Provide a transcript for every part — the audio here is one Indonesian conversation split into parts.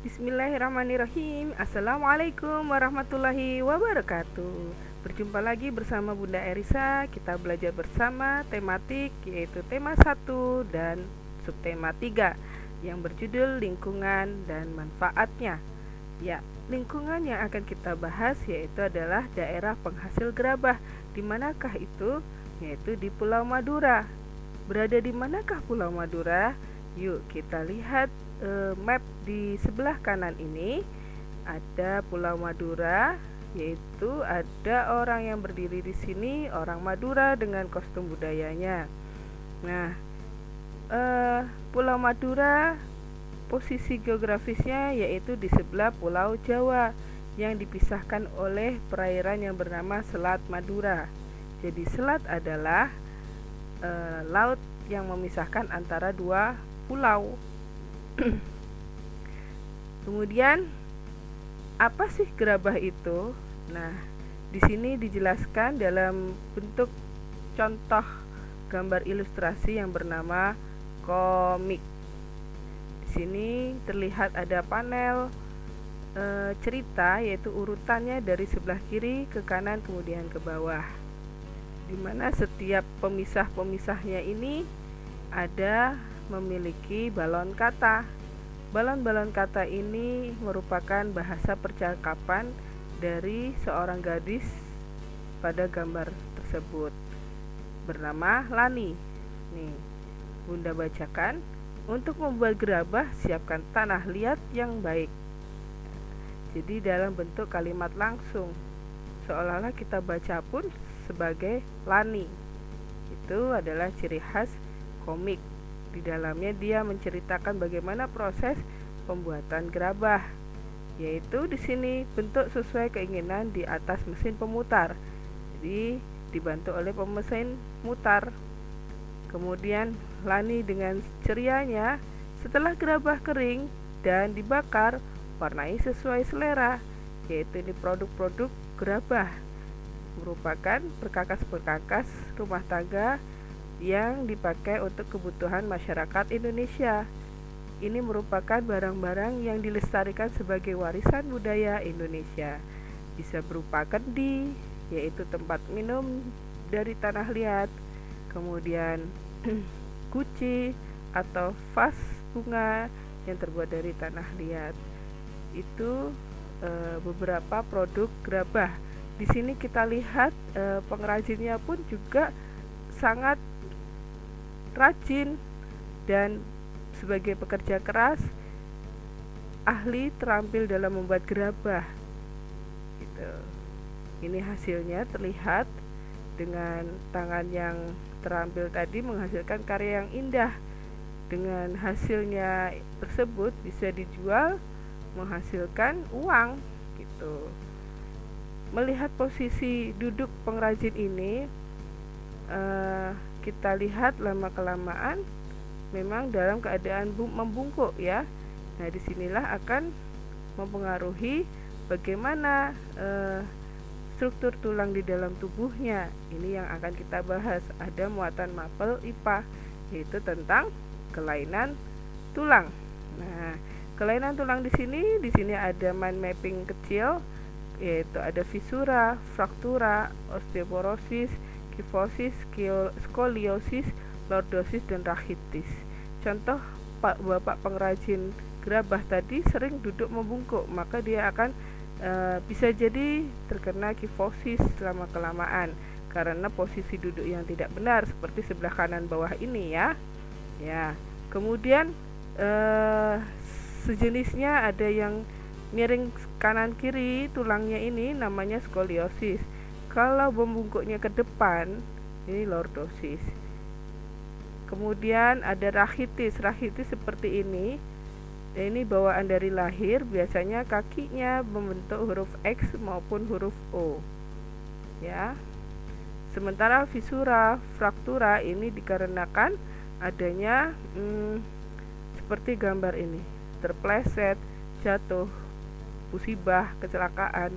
Bismillahirrahmanirrahim. Assalamualaikum warahmatullahi wabarakatuh. Berjumpa lagi bersama Bunda Erisa. Kita belajar bersama tematik, yaitu tema 1 dan subtema 3 yang berjudul lingkungan dan manfaatnya. Ya, lingkungan yang akan kita bahas yaitu adalah daerah penghasil gerabah. Di manakah itu? Yaitu di Pulau Madura. Berada di manakah Pulau Madura? Yuk kita lihat map di sebelah kanan ini. Ada Pulau Madura, yaitu ada orang yang berdiri di sini, orang Madura dengan kostum budayanya. Nah, Pulau Madura posisi geografisnya yaitu di sebelah Pulau Jawa yang dipisahkan oleh perairan yang bernama Selat Madura. Jadi selat adalah laut yang memisahkan antara dua pulau. Kemudian apa sih gerabah itu? Nah, di sini dijelaskan dalam bentuk contoh gambar ilustrasi yang bernama komik. Di sini terlihat ada panel cerita, yaitu urutannya dari sebelah kiri ke kanan kemudian ke bawah, di mana setiap pemisah-pemisahnya ini ada memiliki balon kata. Balon-balon kata ini merupakan bahasa percakapan dari seorang gadis pada gambar tersebut bernama Lani. Nih, Bunda bacakan. Untuk membuat gerabah, siapkan tanah liat yang baik. Jadi dalam bentuk kalimat langsung, seolah-olah kita baca pun sebagai Lani. Itu adalah ciri khas komik. Di dalamnya dia menceritakan bagaimana proses pembuatan gerabah, yaitu di sini bentuk sesuai keinginan di atas mesin pemutar. Jadi dibantu oleh pemesin mutar. Kemudian Lani dengan cerianya, setelah gerabah kering dan dibakar, warnai sesuai selera, yaitu ini produk-produk gerabah merupakan perkakas-perkakas rumah tangga yang dipakai untuk kebutuhan masyarakat Indonesia. Ini merupakan barang-barang yang dilestarikan sebagai warisan budaya Indonesia. Bisa berupa kendi, yaitu tempat minum dari tanah liat, kemudian guci atau vas bunga yang terbuat dari tanah liat. Itu beberapa produk gerabah. Di sini kita lihat pengrajinnya pun juga sangat rajin dan sebagai pekerja keras, ahli terampil dalam membuat gerabah. Gitu. Ini hasilnya terlihat dengan tangan yang terampil tadi menghasilkan karya yang indah. Dengan hasilnya tersebut bisa dijual menghasilkan uang. Gitu. Melihat posisi duduk pengrajin ini, kita lihat lama-kelamaan memang dalam keadaan membungkuk ya. Nah, disinilah akan mempengaruhi bagaimana struktur tulang di dalam tubuhnya. Ini yang akan kita bahas. Ada muatan mapel IPA, yaitu tentang kelainan tulang. Nah, kelainan tulang di sini ada mind mapping kecil, yaitu ada fisura, fraktura, osteoporosis, kifosis, skoliosis, lordosis, dan rachitis. Contoh bapak pengrajin gerabah tadi sering duduk membungkuk, maka dia akan bisa jadi terkena kifosis selama kelamaan karena posisi duduk yang tidak benar seperti sebelah kanan bawah ini ya. Ya, kemudian sejenisnya ada yang miring kanan kiri tulangnya, ini namanya skoliosis. Kalau membungkuknya ke depan, ini lordosis. Kemudian ada rachitis. Rachitis seperti ini. Ini bawaan dari lahir, biasanya kakinya membentuk huruf X maupun huruf O. Ya. Sementara fisura, fraktura ini dikarenakan adanya seperti gambar ini, terpleset, jatuh, musibah, kecelakaan,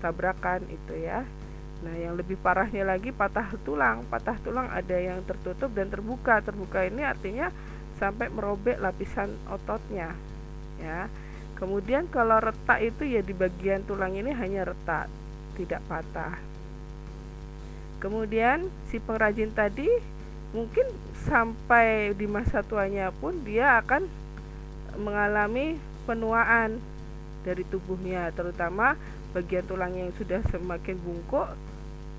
tabrakan itu ya. Nah, yang lebih parahnya lagi patah tulang. Patah tulang ada yang tertutup dan terbuka. Terbuka ini artinya sampai merobek lapisan ototnya. Ya. Kemudian kalau retak itu ya di bagian tulang ini hanya retak, tidak patah. Kemudian si pengrajin tadi mungkin sampai di masa tuanya pun dia akan mengalami penuaan dari tubuhnya, terutama bagian tulangnya yang sudah semakin bungkuk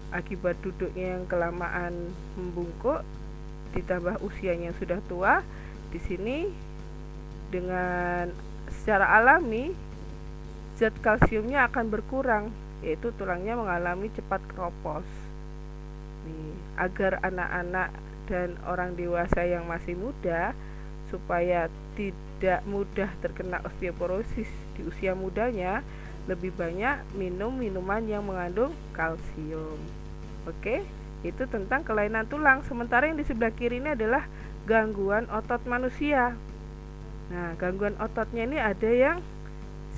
akibat duduknya yang kelamaan membungkuk ditambah usianya yang sudah tua. Di sini dengan secara alami zat kalsiumnya akan berkurang, yaitu tulangnya mengalami cepat keropos. Nih, agar anak-anak dan orang dewasa yang masih muda supaya tidak mudah terkena osteoporosis di usia mudanya, lebih banyak minum minuman yang mengandung kalsium. Oke, itu tentang kelainan tulang. Sementara yang di sebelah kiri ini adalah gangguan otot manusia. Nah, gangguan ototnya ini ada yang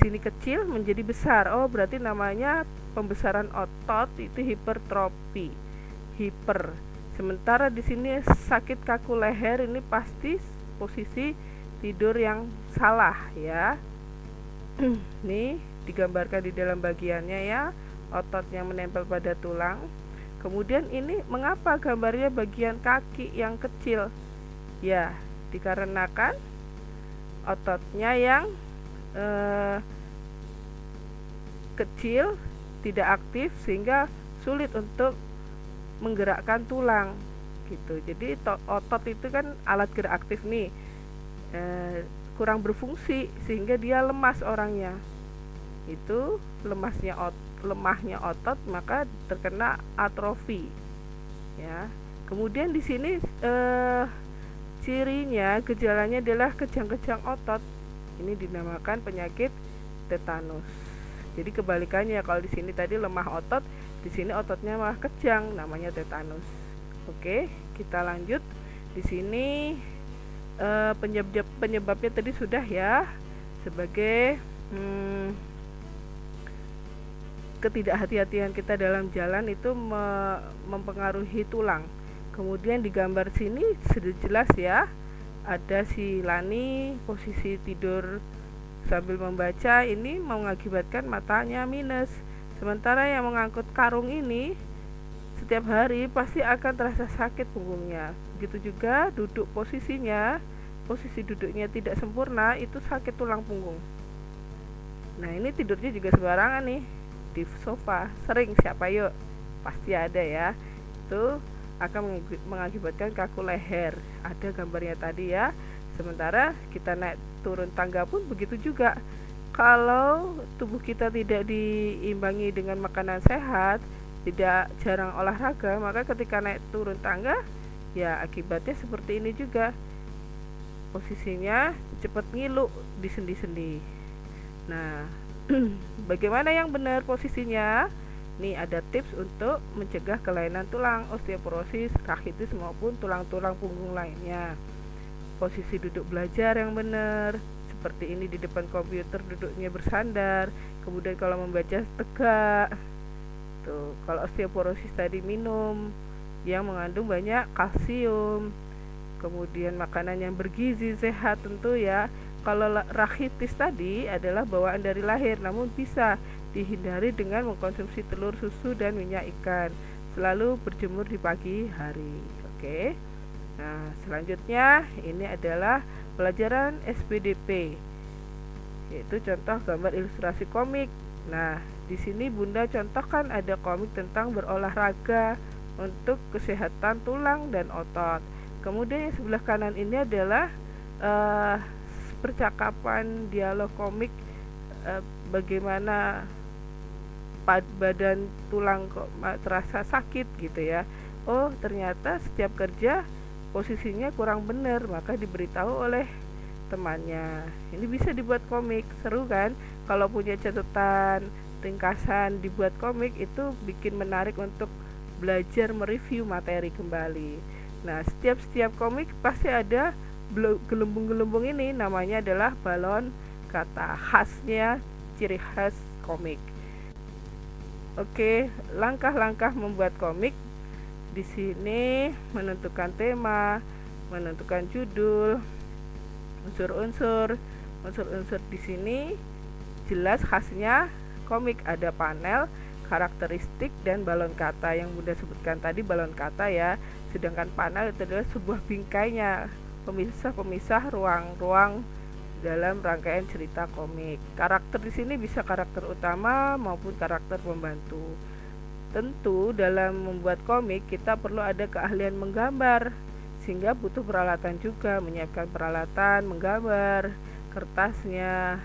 sini kecil menjadi besar. Oh, berarti namanya pembesaran otot itu hipertrofi. Hiper. Sementara di sini sakit kaku leher ini pasti posisi tidur yang salah ya. Nih digambarkan di dalam bagiannya ya, otot yang menempel pada tulang. Kemudian ini mengapa gambarnya bagian kaki yang kecil? Ya, dikarenakan ototnya yang kecil, tidak aktif sehingga sulit untuk menggerakkan tulang gitu. Jadi otot itu kan alat gerak aktif nih, kurang berfungsi sehingga dia lemas orangnya. Itu lemahnya otot maka terkena atrofi ya. Kemudian di sini cirinya, gejalanya adalah kejang-kejang otot. Ini dinamakan penyakit tetanus. Jadi kebalikannya, kalau di sini tadi lemah otot, di sini ototnya malah kejang, namanya tetanus. Oke, kita lanjut. Di sini penyebabnya tadi sudah ya, sebagai ketidakhati-hatian kita dalam jalan itu mempengaruhi tulang. Kemudian di gambar sini sudah jelas ya, ada si Lani posisi tidur sambil membaca, ini mengakibatkan matanya minus. Sementara yang mengangkut karung ini setiap hari pasti akan terasa sakit punggungnya. Begitu juga duduk posisinya, posisi duduknya tidak sempurna, itu sakit tulang punggung. Nah, ini tidurnya juga sembarangan nih di sofa, sering siapa yuk? Pasti ada ya. Itu akan mengakibatkan kaku leher. Ada gambarnya tadi ya. Sementara kita naik turun tangga pun begitu juga. Kalau tubuh kita tidak diimbangi dengan makanan sehat, tidak jarang olahraga, maka ketika naik turun tangga ya akibatnya seperti ini juga. Posisinya cepat ngilu di sendi-sendi. Nah, bagaimana yang benar posisinya? Nih ada tips untuk mencegah kelainan tulang, osteoporosis, rachitis maupun tulang-tulang punggung lainnya. Posisi duduk belajar yang benar, seperti ini di depan komputer duduknya bersandar. Kemudian kalau membaca tegak. Tuh, kalau osteoporosis tadi minum yang mengandung banyak kalsium. Kemudian makanan yang bergizi sehat tentu ya. Kalau rachitis tadi adalah bawaan dari lahir, namun bisa dihindari dengan mengkonsumsi telur, susu, dan minyak ikan. Selalu berjemur di pagi hari. Oke. Nah, selanjutnya ini adalah pelajaran SPDP, yaitu contoh gambar ilustrasi komik. Nah, di sini Bunda contohkan ada komik tentang berolahraga untuk kesehatan tulang dan otot. Kemudian yang sebelah kanan ini adalah percakapan dialog komik, bagaimana badan tulang kok terasa sakit gitu ya. Oh, ternyata setiap kerja posisinya kurang benar, maka diberitahu oleh temannya. Ini bisa dibuat komik, seru kan? Kalau punya catatan ringkasan dibuat komik itu bikin menarik untuk belajar mereview materi kembali. Nah, setiap komik pasti ada gelembung-gelembung ini, namanya adalah balon kata, khasnya ciri khas komik. Oke, langkah-langkah membuat komik. Di sini menentukan tema, menentukan judul, unsur-unsur, Unsur-unsur di sini jelas khasnya komik, ada panel, karakteristik, dan balon kata. Yang Bunda sebutkan tadi balon kata ya, sedangkan panel itu adalah sebuah bingkainya, pemisah-pemisah ruang-ruang dalam rangkaian cerita komik. Karakter di sini bisa karakter utama maupun karakter pembantu. Tentu dalam membuat komik kita perlu ada keahlian menggambar, sehingga butuh peralatan juga, menyiapkan peralatan menggambar, kertasnya,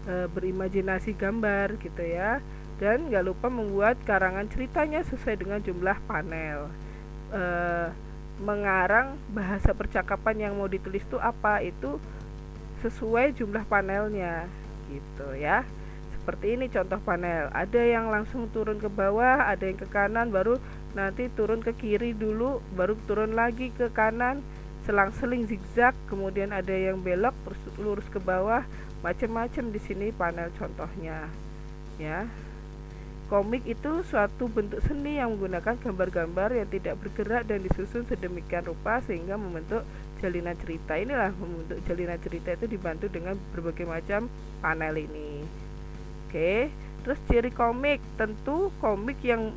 berimajinasi gambar gitu ya. Dan gak lupa membuat karangan ceritanya sesuai dengan jumlah panel. Mengarang bahasa percakapan yang mau ditulis itu apa, itu sesuai jumlah panelnya gitu ya. Seperti ini contoh panel, ada yang langsung turun ke bawah, ada yang ke kanan, baru nanti turun ke kiri dulu, baru turun lagi ke kanan, selang-seling zigzag, kemudian ada yang belok terus lurus ke bawah, macam-macam di sini panel contohnya ya. Komik itu suatu bentuk seni yang menggunakan gambar-gambar yang tidak bergerak dan disusun sedemikian rupa sehingga membentuk jalinan cerita. Inilah membentuk jalinan cerita itu dibantu dengan berbagai macam panel ini. Oke, terus ciri komik, tentu komik yang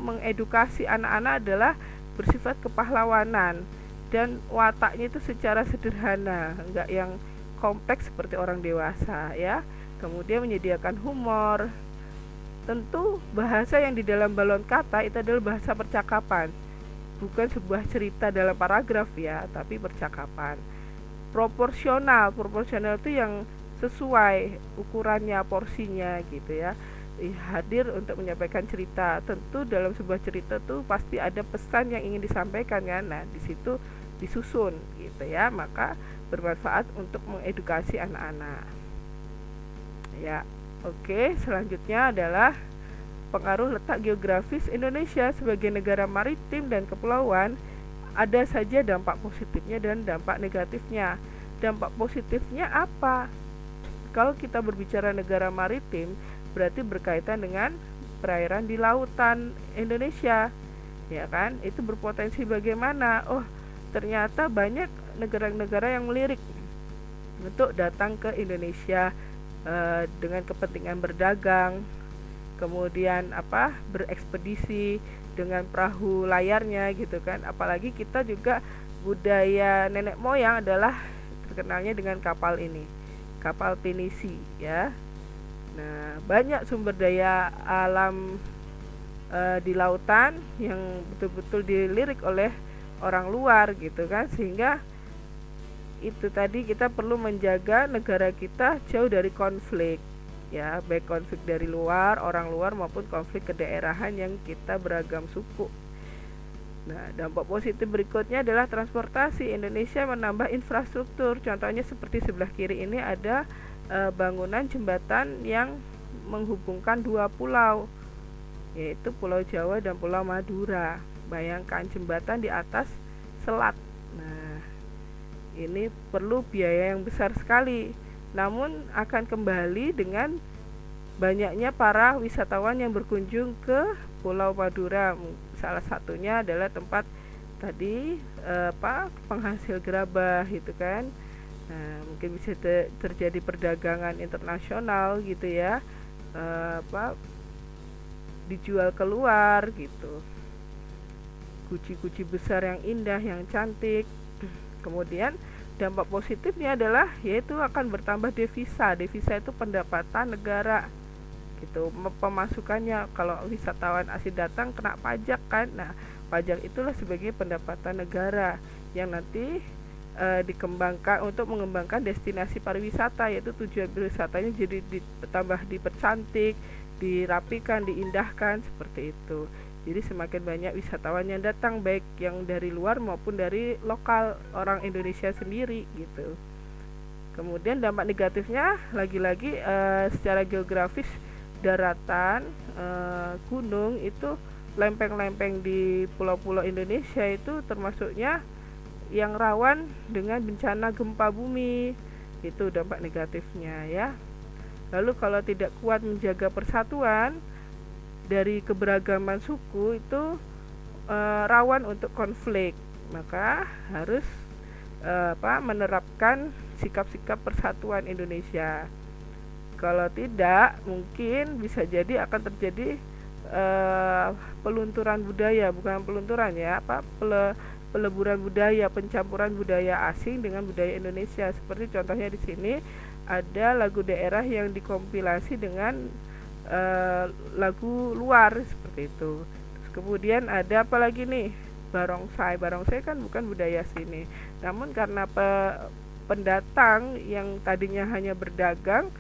mengedukasi anak-anak adalah bersifat kepahlawanan dan wataknya itu secara sederhana, enggak yang kompleks seperti orang dewasa ya. Kemudian menyediakan humor. Tentu bahasa yang di dalam balon kata itu adalah bahasa percakapan, bukan sebuah cerita dalam paragraf ya, tapi percakapan. Proporsional itu yang sesuai ukurannya, porsinya gitu ya. Hadir untuk menyampaikan cerita. Tentu dalam sebuah cerita tuh pasti ada pesan yang ingin disampaikan kan. Nah, di situ disusun gitu ya, maka bermanfaat untuk mengedukasi anak-anak. Ya. Oke, selanjutnya adalah pengaruh letak geografis Indonesia sebagai negara maritim dan kepulauan. Ada saja dampak positifnya dan dampak negatifnya. Dampak positifnya apa? Kalau kita berbicara negara maritim, berarti berkaitan dengan perairan di lautan Indonesia, ya kan? Itu berpotensi bagaimana? Oh, ternyata banyak negara-negara yang melirik untuk datang ke Indonesia dengan kepentingan berdagang, kemudian berekspedisi dengan perahu layarnya gitu kan. Apalagi kita juga budaya nenek moyang adalah terkenalnya dengan kapal ini, kapal pinisi ya. Nah, banyak sumber daya alam di lautan yang betul-betul dilirik oleh orang luar gitu kan, sehingga itu tadi kita perlu menjaga negara kita jauh dari konflik ya, baik konflik dari luar, orang luar maupun konflik kedaerahan yang kita beragam suku. Nah, dampak positif berikutnya adalah transportasi. Indonesia menambah infrastruktur. Contohnya seperti sebelah kiri ini ada bangunan jembatan yang menghubungkan dua pulau, yaitu Pulau Jawa dan Pulau Madura. Bayangkan jembatan di atas selat. Nah, ini perlu biaya yang besar sekali, namun akan kembali dengan banyaknya para wisatawan yang berkunjung ke Pulau Madura. Salah satunya adalah tempat tadi penghasil gerabah gitu kan. Nah, mungkin bisa terjadi perdagangan internasional gitu ya, dijual keluar gitu, guci-guci besar yang indah, yang cantik. Kemudian dampak positifnya adalah yaitu akan bertambah devisa. Devisa itu pendapatan negara gitu, pemasukannya. Kalau wisatawan asing datang kena pajak kan. Nah, pajak itulah sebagai pendapatan negara yang nanti dikembangkan untuk mengembangkan destinasi pariwisata, yaitu tujuan wisatanya jadi ditambah dipercantik, dirapikan, diindahkan seperti itu. Jadi semakin banyak wisatawan yang datang, baik yang dari luar maupun dari lokal orang Indonesia sendiri gitu. Kemudian dampak negatifnya lagi-lagi secara geografis, daratan, gunung itu, lempeng-lempeng di pulau-pulau Indonesia itu termasuknya yang rawan dengan bencana gempa bumi. Itu dampak negatifnya ya. Lalu kalau tidak kuat menjaga persatuan dari keberagaman suku itu rawan untuk konflik, maka harus menerapkan sikap-sikap persatuan Indonesia. Kalau tidak, mungkin bisa jadi akan terjadi pelunturan budaya, bukan pelunturan ya, peleburan budaya, pencampuran budaya asing dengan budaya Indonesia. Seperti contohnya di sini ada lagu daerah yang dikompilasi dengan lagu luar seperti itu. Terus kemudian ada apa lagi nih? Barongsai kan bukan budaya sini. Namun karena pendatang yang tadinya hanya berdagang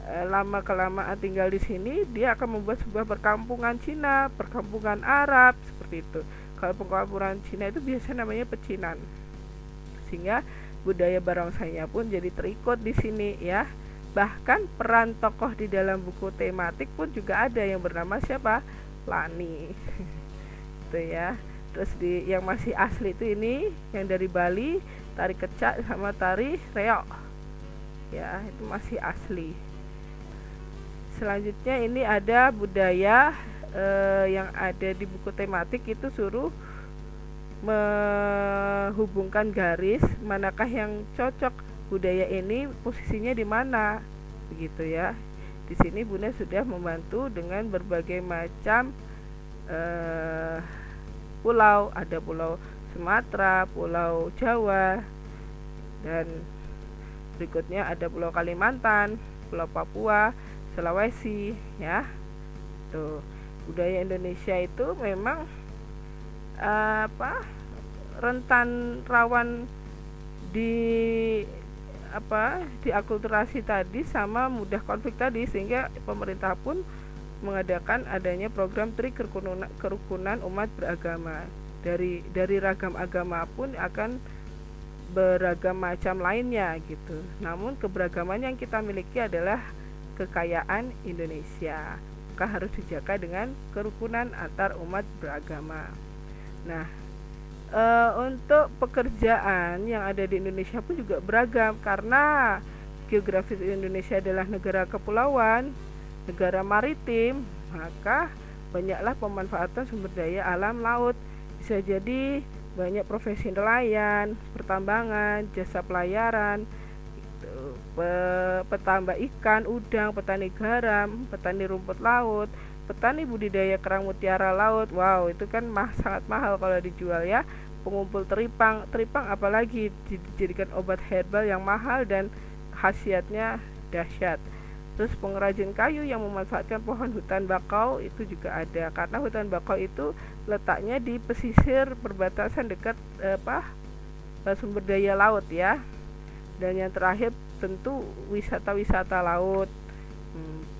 lama kelamaan tinggal di sini, dia akan membuat sebuah perkampungan Cina, perkampungan Arab seperti itu. Kalau perkampungan Cina itu biasanya namanya pecinan. Sehingga budaya barongsainya pun jadi terikut di sini ya. Bahkan peran tokoh di dalam buku tematik pun juga ada yang bernama siapa? Lani. Itu ya. Terus yang masih asli itu ini yang dari Bali, tari kecak sama tari reok. Ya, itu masih asli. Selanjutnya ini ada budaya yang ada di buku tematik itu suruh menghubungkan garis manakah yang cocok budaya ini posisinya di mana begitu ya. Di sini Bunda sudah membantu dengan berbagai macam pulau, ada pulau Sumatera, pulau Jawa, dan berikutnya ada pulau Kalimantan, pulau Papua, Sulawesi ya. Tuh, budaya Indonesia itu memang rentan rawan diakulturasi tadi sama mudah konflik tadi, sehingga pemerintah pun mengadakan adanya program Tri Kerukunan Umat Beragama. Dari ragam agama pun akan beragam macam lainnya gitu. Namun keberagaman yang kita miliki adalah kekayaan Indonesia, maka harus dijaga dengan kerukunan antar umat beragama. Nah, untuk pekerjaan yang ada di Indonesia pun juga beragam, karena geografis Indonesia adalah negara kepulauan, negara maritim, maka banyaklah pemanfaatan sumber daya alam laut. Bisa jadi banyak profesi nelayan, pertambangan, jasa pelayaran, petambak ikan, udang, petani garam, petani rumput laut, petani budidaya kerang mutiara laut. Wow, itu kan sangat mahal kalau dijual ya. Pengumpul teripang apalagi dijadikan obat herbal yang mahal dan khasiatnya dahsyat. Terus pengrajin kayu yang memanfaatkan pohon hutan bakau itu juga ada, karena hutan bakau itu letaknya di pesisir perbatasan dekat sumber daya laut ya. Dan yang terakhir tentu wisata laut.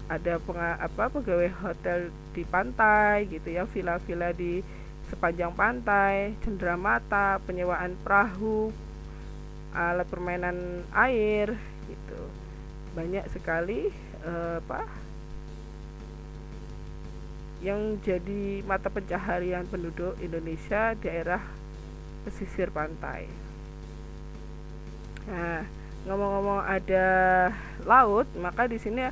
Ada pegawai hotel di pantai gitu ya, villa-villa di sepanjang pantai, cenderamata, penyewaan perahu, alat permainan air gitu. Banyak sekali yang jadi mata pencaharian penduduk Indonesia daerah pesisir pantai. Nah, ngomong-ngomong ada laut, maka di sini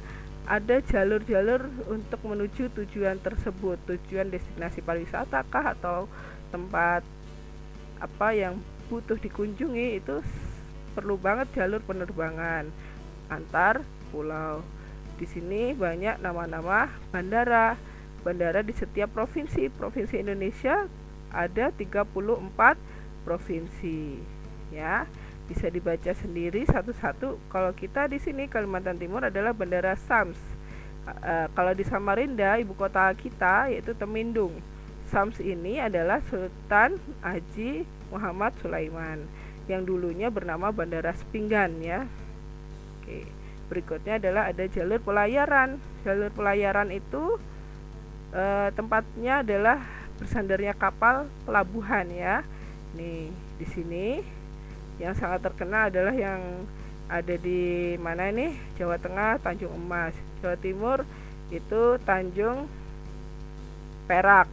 ada jalur-jalur untuk menuju tujuan tersebut, tujuan destinasi pariwisata kah atau tempat apa yang butuh dikunjungi, itu perlu banget jalur penerbangan antar pulau. Di sini banyak nama-nama bandara di setiap provinsi Indonesia, ada 34 provinsi ya. Bisa dibaca sendiri satu-satu. Kalau kita di sini Kalimantan Timur adalah Bandara Sams. Kalau di Samarinda, ibu kota kita yaitu Temindung. Sams ini adalah Sultan Haji Muhammad Sulaiman yang dulunya bernama Bandara Sepinggan ya. Oke. Berikutnya adalah ada jalur pelayaran. Jalur pelayaran itu tempatnya adalah bersandarnya kapal pelabuhan ya. Nih, di sini yang sangat terkenal adalah yang ada di mana ini? Jawa Tengah, Tanjung Emas. Jawa Timur itu Tanjung Perak.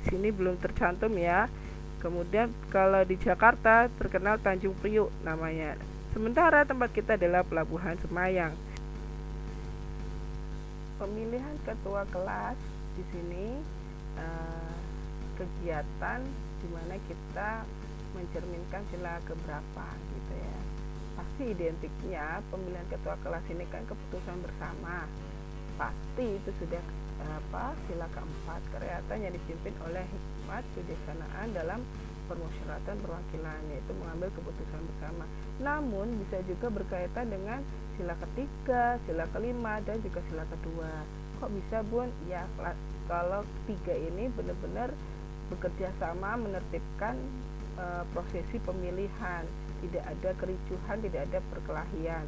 Di sini belum tercantum ya. Kemudian kalau di Jakarta terkenal Tanjung Priuk namanya. Sementara tempat kita adalah Pelabuhan Semayang. Pemilihan ketua kelas di sini kegiatan di mana kita mencerminkan sila keberapa gitu ya. pasti identiknya pemilihan ketua kelas ini kan keputusan bersama, pasti itu sudah sila keempat, kelihatan yang dipimpin oleh hikmat kebijaksanaan dalam permusyawaratan perwakilan, yaitu mengambil keputusan bersama. Namun bisa juga berkaitan dengan sila ketiga, sila kelima, dan juga sila kedua. Kok bisa, Bun? Ya, kalau tiga ini benar-benar bekerja sama menertibkan prosesi pemilihan, tidak ada kericuhan, tidak ada perkelahian.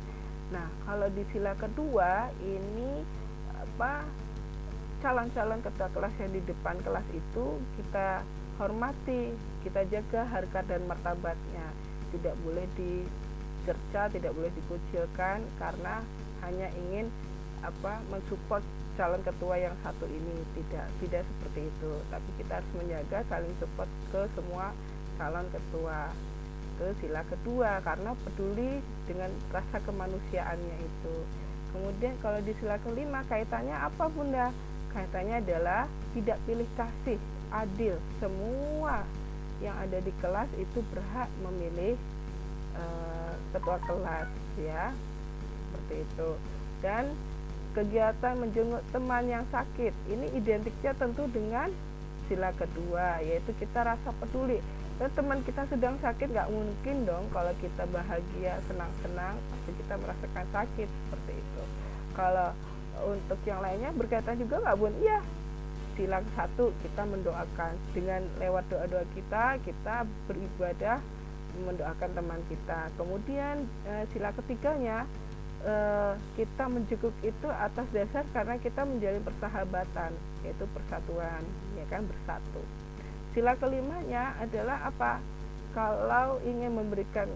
Nah, kalau di sila kedua ini calon-calon ketua kelas yang di depan kelas itu kita hormati, kita jaga harkat dan martabatnya, tidak boleh dicerca, tidak boleh dikucilkan karena hanya ingin mensupport calon ketua yang satu ini. Tidak seperti itu, tapi kita harus menjaga saling support ke semua calon ketua ke sila kedua karena peduli dengan rasa kemanusiaannya itu. Kemudian kalau di sila kelima kaitannya apa, Bunda? Kaitannya adalah tidak pilih kasih, adil. Semua yang ada di kelas itu berhak memilih ketua kelas, ya, seperti itu. Dan kegiatan menjenguk teman yang sakit ini identiknya tentu dengan sila kedua, yaitu kita rasa peduli. Dan teman kita sedang sakit, nggak mungkin dong kalau kita bahagia, senang-senang, pasti kita merasakan sakit, seperti itu. Kalau untuk yang lainnya berkaitan juga nggak, Bun? Iya, sila satu kita mendoakan dengan lewat doa-doa kita beribadah mendoakan teman kita. Kemudian sila ketiganya kita menjenguk itu atas dasar karena kita menjalin persahabatan, yaitu persatuan, ya kan, bersatu. Sila kelimanya adalah apa? Kalau ingin memberikan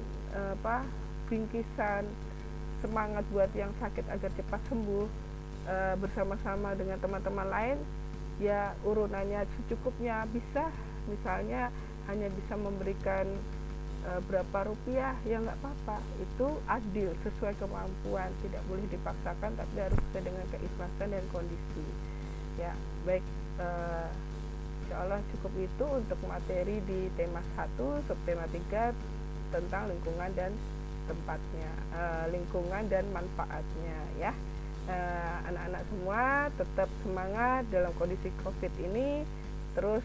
bingkisan semangat buat yang sakit agar cepat sembuh, bersama-sama dengan teman-teman lain, ya urunannya secukupnya, bisa misalnya hanya bisa memberikan berapa rupiah, ya nggak apa-apa, itu adil sesuai kemampuan, tidak boleh dipaksakan tapi harus sesuai dengan keikhlasan dan kondisi. Ya baik, insya Allah cukup itu untuk materi di tema 1, subtema 3 tentang lingkungan dan tempatnya, lingkungan dan manfaatnya, ya. Anak-anak semua tetap semangat dalam kondisi COVID ini, terus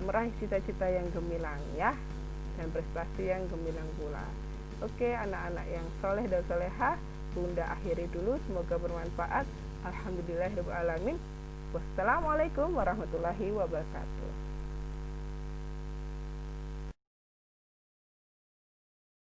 meraih cita-cita yang gemilang, ya, dan prestasi yang gemilang pula. Oke, anak-anak yang soleh dan solehah, Bunda akhiri dulu, semoga bermanfaat. Alhamdulillahirabbil alamin. Wassalamualaikum warahmatullahi wabarakatuh.